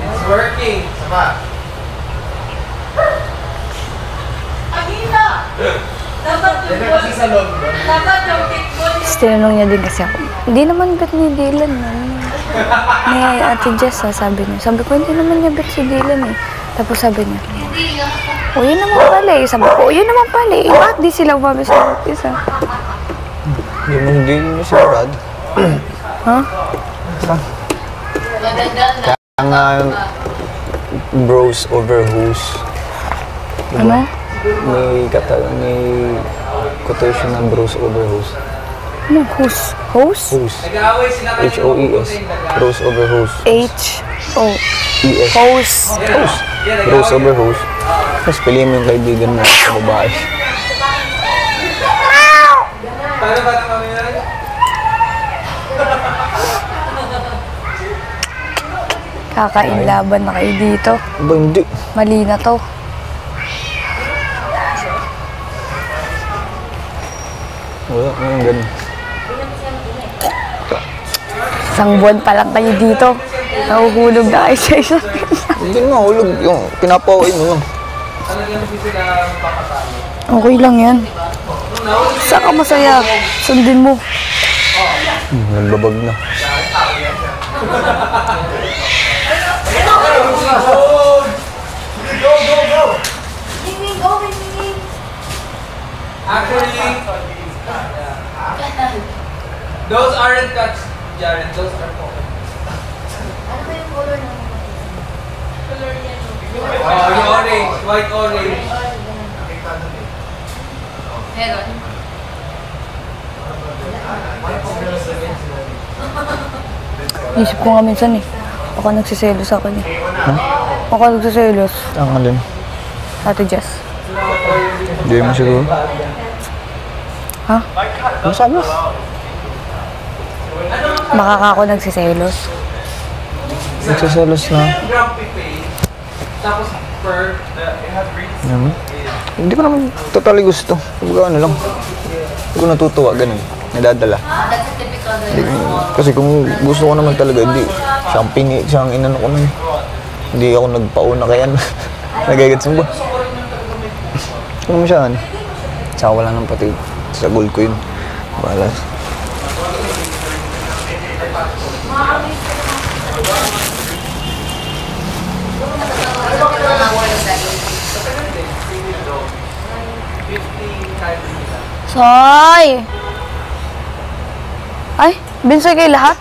It's working. Sama. Tapos tinanong niya din kasi ako, hindi naman bet ni Dylan ni Ate Jess, sabi niya. Sabi ko, hindi naman niya bet si Dylan eh. Tapos sabi niya, o yun naman pala eh. Sabi ko, o yun naman pala eh. Bakit di sila umabi sa isa? Hindi mo sigurado. Ha? Kaya nga bros over hoes. Ano? May quotation ng bros over hoes. Ano? Hoes? Hoes? Hoes. H-O-E-S. Bros over hoes. H-O-E-S. Hoes. Hoes. Bros over hoes. Tapos piliin mo yung kaibigan mo sa babae. Paano ba ito kami yan? Kakainlaban na kayo dito. Ba, hindi. Mali na to. Wala, ganun. Isang buwan pa lang kayo dito. Nahuhulog na kayo sa isa. Hindi na mahulog. Yung pinapawin mo lang. Okay lang yan. Saan ka masaya? Sundin mo. Nagbabag na. Actually, those aren't cuts, Jared. Those are pocket. Ano ba yung color ng color yan? Oh, yung orange, white orange. Meron. Isip ko nga minsan eh. Ako nagsiselos ako eh. Huh? Ako nagsiselos. Ang alin? Ate Jess. Hindi mo siguro. Ha? Ano sabi mo? Baka ka ako nagsiselos. Nagsaselos na. Grumpy face. Tapos fur. Naman? Hindi ko naman totally gusto. Kumbaga ano lang. Hindi ko natutuwa, ganun. Nadadala. That's a typical Kasi kung gusto ko naman talaga, hindi. Siyang inano ko na yun. Hindi ako nagpauna kaya nagagets mo ba? Ano mo siya, ano? Tsaka wala nang pati sa goal ko yun. Bahala. Soy! Ay, binsoy kayo lahat?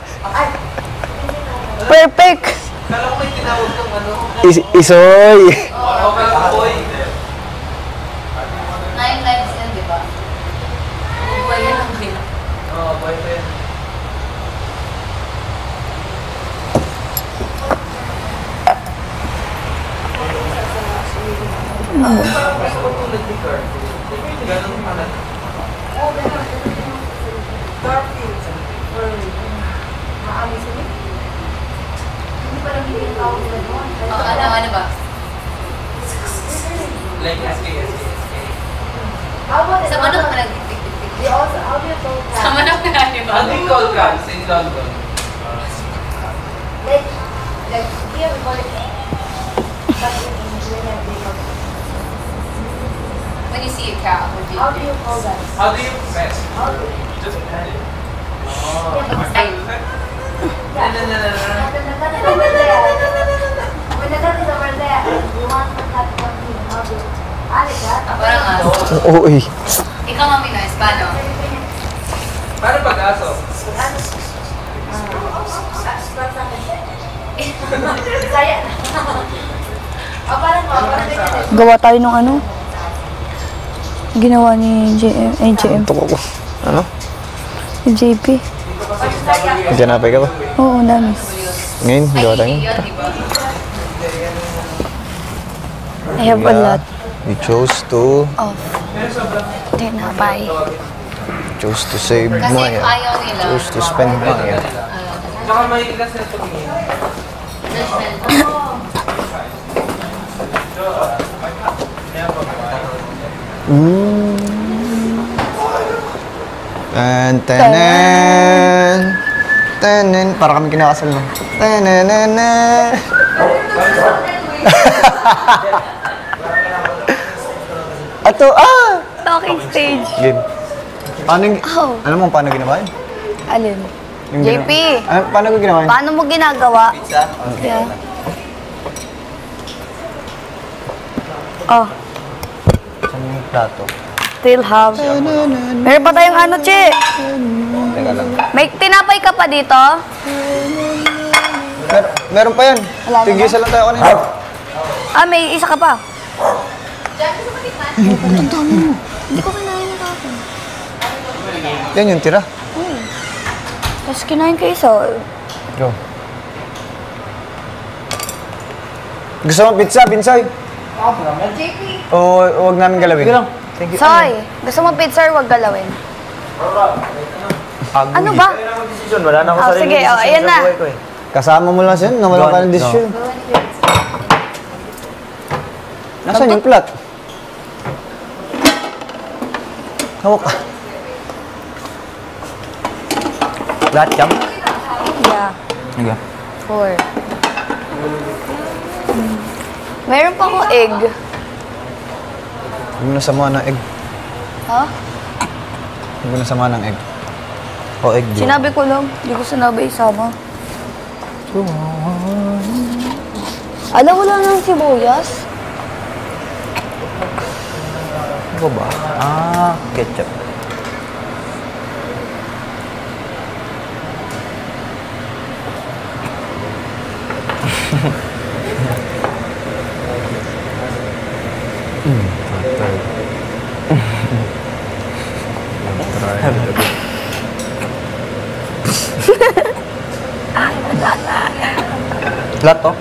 Perfect! Kala ko may tinawag kang ano. Isoy! Oo, kala ko boy. 9 lives yan, di ba? Buhay yan ang kaya. Oo, boyfriend. Gusto ko tulad ni Kurt. Ganun pala. Ano ba? Like SK. Sa manok ka nag-tik-tik-tik. Sa manok ka nga, di ba? Ano yung call cards in London? When you see a cow, what do you do? How do you pet? Just pet it. Oh. Ay. Parang aso. Oo eh. Ikaw, Mami Noise, paano? Paano pag-aso? Gawa tayo ng ano? Ginawa ni JM. Tok ako. Ano? Ni JP. Nagjanapay ka ba? Oo, dami. Ngayon, gawa tayo. Yun, di ba? I have a lot We chose to of tinapay. chose to save Kasi Maya. ayaw nila. Chose to spend Maya. Baka may ilas na tumingin. Tan tanan. Tenen, para kami kinakasal no. Tenenene. Ato, Talking stage. Game. Paano yung... Oh. Alam mo paano ginawa yun? Alin? Yung JP. Paano ko ginawa yun? Paano mo ginagawa? Yeah. Oh, Saan yung plato? still have. Meron pa tayong ano, Che? Teka lang. May tinapay ka pa dito? Meron pa yan. Wala na Tigisa lang tayo kanina. Ah, may isa ka pa. Hindi ko kinain na kapon. Yan yung tira. Tapos kinain ka isa. Go. Gusto mo pizza, Binsay? JP. O huwag namin galawin? Sige lang. Thank you. Soy, gusto mo pizza or wag galawin? Ano ba? Wala na ako Oh, sige, oh, ayan na. Kasama mo lang siya, nawala ka ng desisyon. Nasaan yung plat? Hawak ka. Lahat jam? Yeah, Sige. 4. Meron pa akong egg. Huwag mo na samahan ng egg. Ha? Huwag mo na samahan ng egg. O egg yun. Sinabi ko lang, hindi ko sinabi isama. Alam, wala nang sibuyas. Ano ba? Ketchup. Lahat to?